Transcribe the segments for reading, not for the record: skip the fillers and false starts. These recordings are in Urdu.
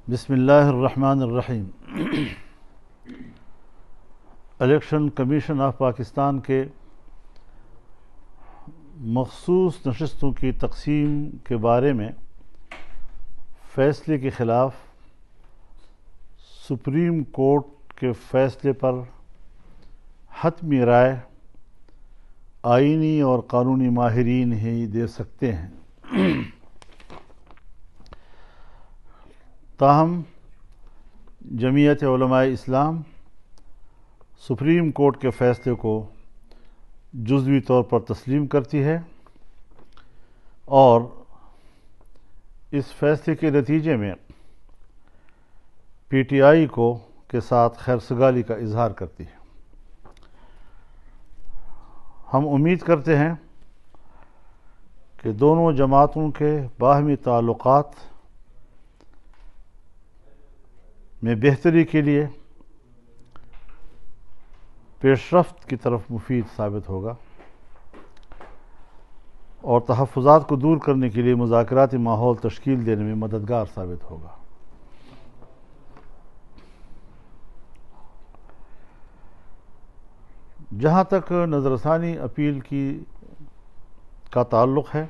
بسم اللہ الرحمن الرحیم۔ الیکشن کمیشن آف پاکستان کے مخصوص نشستوں کی تقسیم کے بارے میں فیصلے کے خلاف سپریم کورٹ کے فیصلے پر حتمی رائے آئینی اور قانونی ماہرین ہی دے سکتے ہیں۔ تاہم جمعیت علماء اسلام سپریم کورٹ کے فیصلے کو جزوی طور پر تسلیم کرتی ہے اور اس فیصلے کے نتیجے میں پی ٹی آئی کے ساتھ خیرسگالی کا اظہار کرتی ہے۔ ہم امید کرتے ہیں کہ دونوں جماعتوں کے باہمی تعلقات میں بہتری کے لیے پیش رفت کی طرف مفید ثابت ہوگا اور تحفظات کو دور کرنے کے لیے مذاکراتی ماحول تشکیل دینے میں مددگار ثابت ہوگا۔ جہاں تک نظر ثانی اپیل کا تعلق ہے،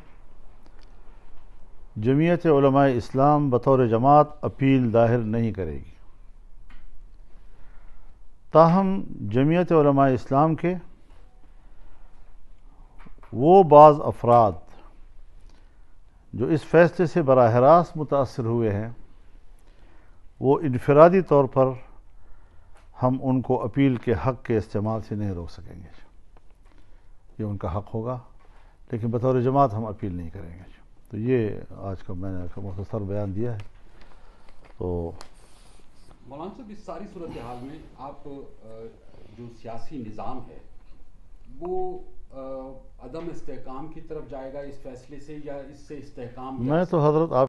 جمعیت علماء اسلام بطور جماعت اپیل دائر نہیں کرے گی۔ تاہم جمعیت علماء اسلام کے وہ بعض افراد جو اس فیصلے سے براہ راست متاثر ہوئے ہیں، وہ انفرادی طور پر ہم ان کو اپیل کے حق کے استعمال سے نہیں روک سکیں گے۔ یہ ان کا حق ہوگا، لیکن بطور جماعت ہم اپیل نہیں کریں گے۔ تو یہ آج کا میں نے مختصر بیان دیا ہے۔ تو مولانا صاحب، اس ساری صورتحال میں آپ جو سیاسی نظام ہے وہ عدم استحکام کی طرف جائے گا اس فیصلے سے، یا اس سے استحکام؟ میں تو حضرت آپ